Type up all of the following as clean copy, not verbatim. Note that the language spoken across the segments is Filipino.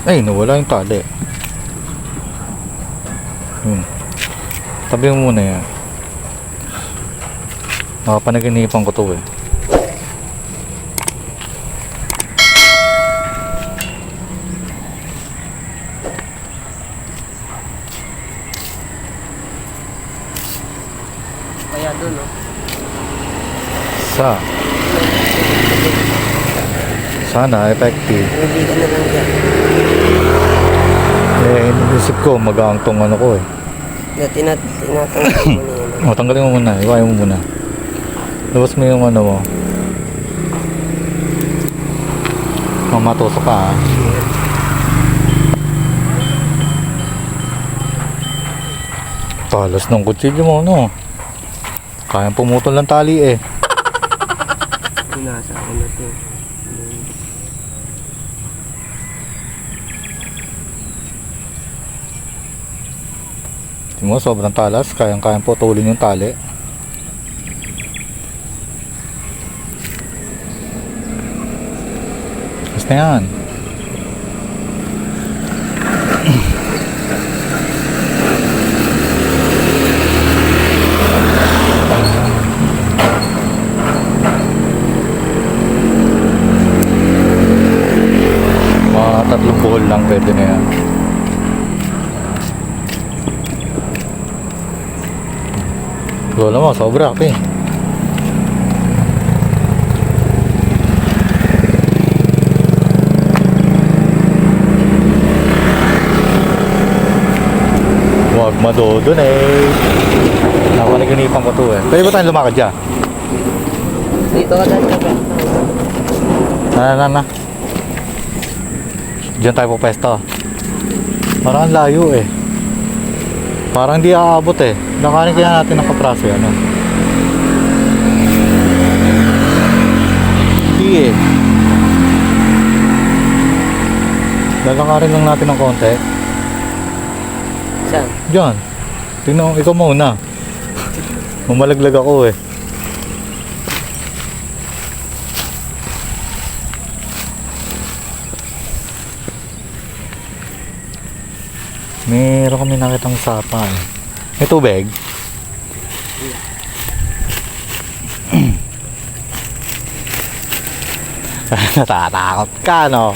Ay, nawala yung tali. Tabi mo muna yan. Nakapanaginipan ko to eh. Kaya doon, no? Sana effective. Hindi ka na lang dyan. Inisip ko magaang tong ano ko eh. Tinatanggal mo na yan. O, tanggalin mo muna. Iwain mo muna. Labas mo yung ano mo. Mamatusok ka ha. Talas ng kutsilyo mo, no? Kayang pumutol ng tali eh. Nasa ako na ito. Tingnan mo, sobrang talas. Kayang putulin yung tali. Basta yan. Mga 3 buhol lang pwede na yan. Lola mo, sobra kape. Huwag madodon eh. Nakanaginipan ko to eh. Pwede ba tayong lumakad dyan? Dito ka dyan ka ba? Na. Diyan tayo po pesto. Parang ang layo eh. Parang hindi aabot eh. Nakanin kaya natin ng kapraso yan. Hindi eh. Lalakarin lang natin ng konti. Saan? Diyan. Tingnan mo, ikaw muna. Mamalaglag ako eh. Meron kami nakitang sapa eh. May tubig? Natatakot ka, no?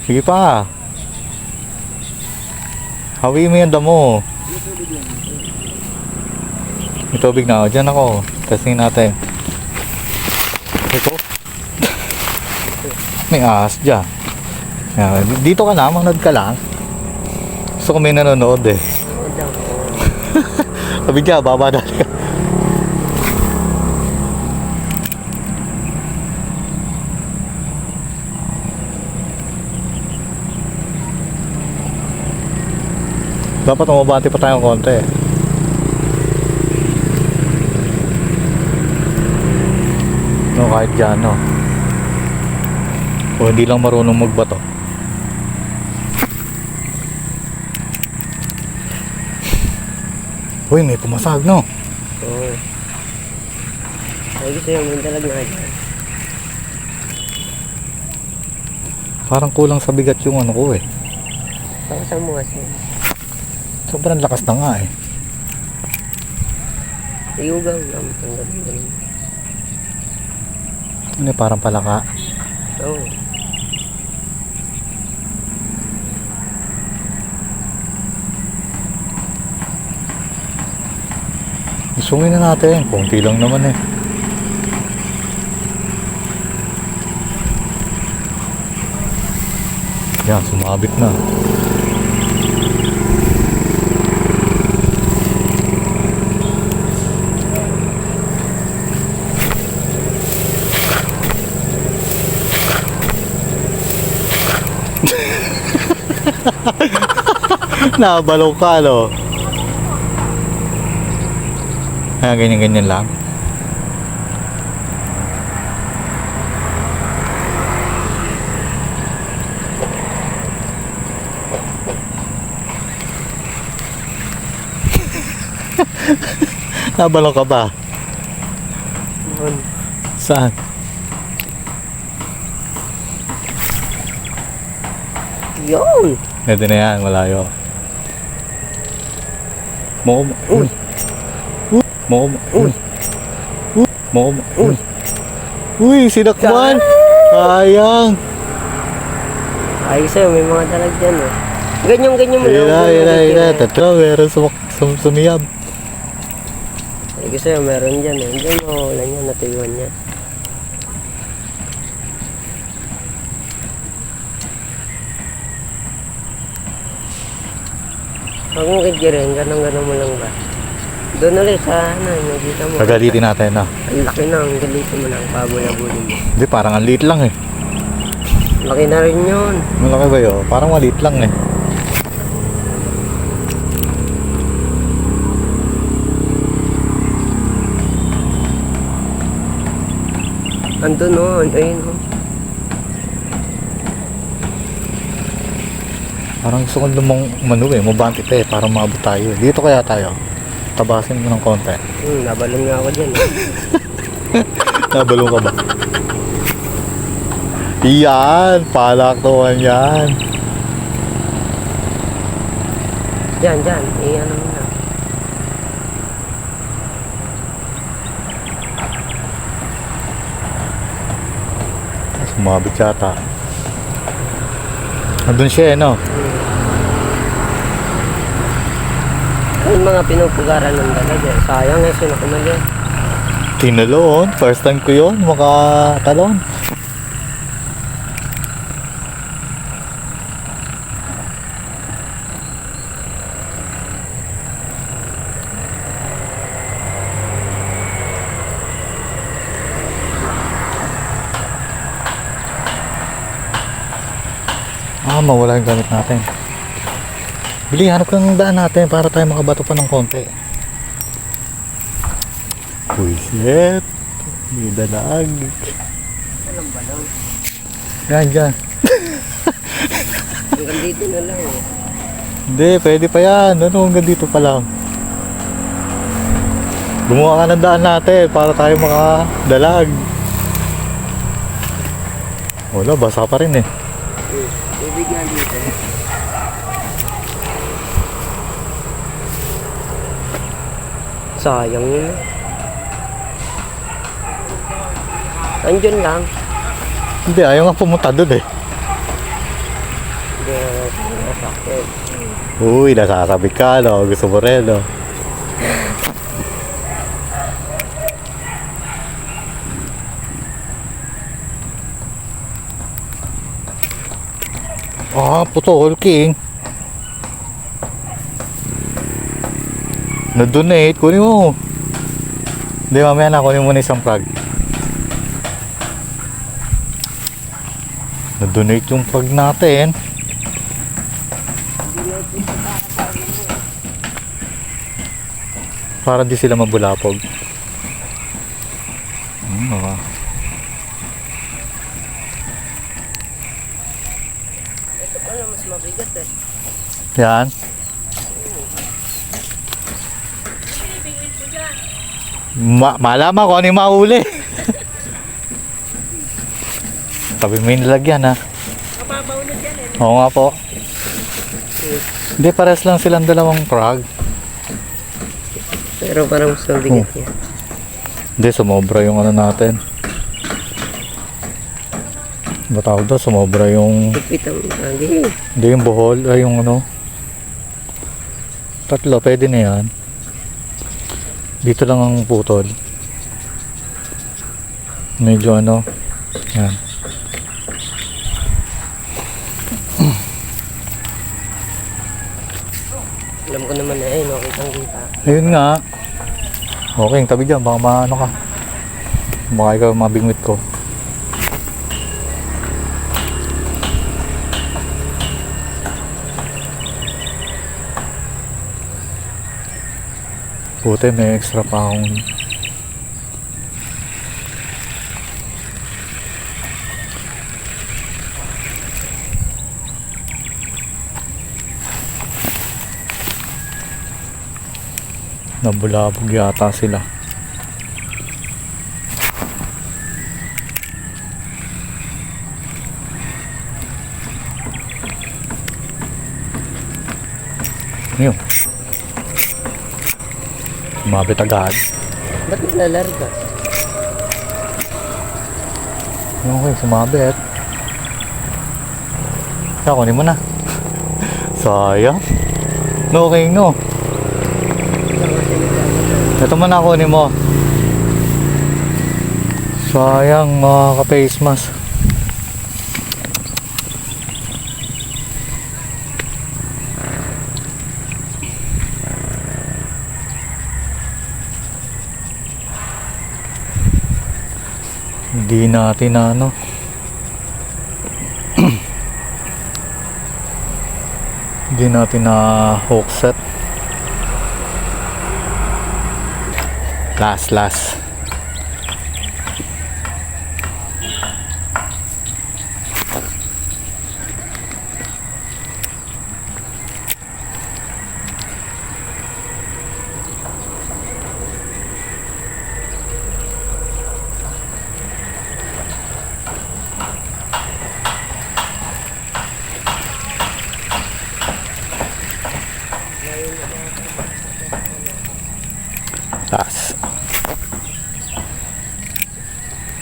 Sige pa. Hawi mo yung damo. May tubig na ako. Diyan ako. Testing natin. Ito. May ahas dyan. Dito ka na, manood ka lang. Gusto ko may nanonood eh. Sabi dyan, baba dali ka. Dapat umabante pa tayong konti eh. No, kahit dyan, no. O hindi lang marunong magbato. Uy, may pumasag, no? Oo. Ay, gusto yung mandalag na dyan. Parang kulang sa bigat yung ano ko eh. Pakasan mo kasi. Sobrang lakas na nga eh. Iyugaw lang. Tanggalin ko lang. Ano eh, parang palaka. Oo. Isungin na natin. Kunti lang naman eh. Yan, sumabit na. Nabalaw ka, no? Kaya ganyan-ganyan lang. Nabalaw ka ba? Saan? Yun! Ito na yan, malayo. Uy! Uy! Uy! Uy, sinakman! Sayang! Ayos sa'yo, may mga dalag dyan eh. Ganyan mo Ira. Tatlo, meron sumiyab. Ayos sa'yo, meron dyan eh. Diyan mo, wala niya, natuyuan niya. Huwag mong kidgirin, ganun mo lang ba? Doon ulit sa ano, nakita mo. Pagalitin natin, no? Ang laki na, ang galitin mo lang, pabula-bulin mo. Hindi, parang ang liit lang eh. Laki na rin yun. Malaki ba yun? Parang maliit lang eh. Andun o, ayun o. Parang gusto ko lumang mabante eh, para maabot tayo. Dito kaya tayo. Tabasin mo ng konti. Nabalong nga ako dyan eh. Nabalong ka ba? Yan! Palaktuan yan! Dyan, ano mo na. Sumabit yata. Andun siya eh, no? Yung mga pinupugaran ng dalag eh. Sayang eh, sinakumali. Tinalon. First time ko yun. Makatalon. Mawala yung gamit natin. Bili, hanap kang daan natin para tayo makabato pa ng konti. Buisit. May dalag. Walang balon. Yan. Hanggang dito na lang eh. Hindi, pwede pa yan. Ano, hanggang dito pa lang. Gumawa ka ng daan natin para tayo makadalag. Wala, basa pa rin eh. Tubig nga dito. Sayang yun. Andyan lang. Hindi, ayaw nga pumunta doon eh. Hindi na nasakit. Uy, nasasabi ka, no? Gusto mo rin, no? Putol, King. Na-donate, kunin mo. Hindi, mamaya na, kunin mo na isang frag. Na-donate yung frag natin. Para di sila mabulapog. Ito pala mas mabigat eh. Yan. Malaman ko ano yung mahuli. Tabi mo yung nilagyan ha. Mababaw na dyan eh. Oo nga po. Hindi, pares lang silang dalawang frog. Pero parang mas mabigat yan. Hindi, sumobra yung ano natin. Batawag daw, sumobra yung... Lupit ang lagi. Hindi, yung buhol, ay yung ano. Tatlo, pwede na yan. Dito lang ang putol. Medyo ano. Yan. Alam ko naman na eh, no? Kitang-kita. Ayun nga. Okay, tabi dyan. Baka maano ka. Baka ikaw mabingwit ko. Puti, may extra pa akong... Nabulabog yata sila. Yun. Sumabit agad. Ba't naglalarga? Okay, sumabit. Kaya kunin mo na. Sayang. No, okay, no. Ito mo na kunin mo. Sayang mga ka-face mask. Hindi natin na ano. Hindi natin na hook set. Last. Last.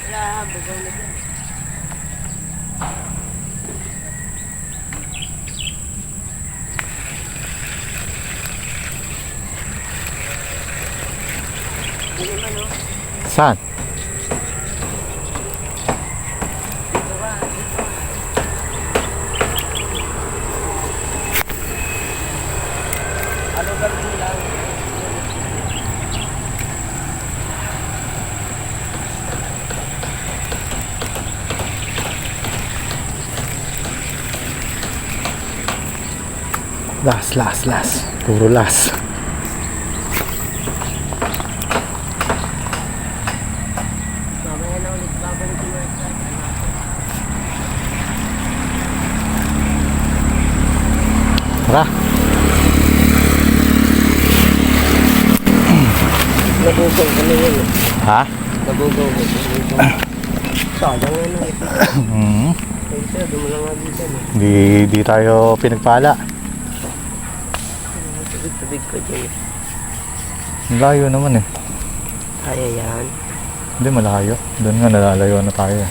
Wala, bugaw na dyan. Hindi naman, no? Saan? Dito ba? Dito. Ano ba rin lang? Last. Puro last. Mamaya na ulit babalik yung mga start. Tara. Nabugaw ko na yun. Ha? Nabugaw ko. Sayang nga nung ito. Ay, sir, dumulang nga dito. Di tayo pinagpala. Tubig ko dyan. Layo naman eh. Kaya yan. Hindi malayo. Doon nga nalalayo na tayo.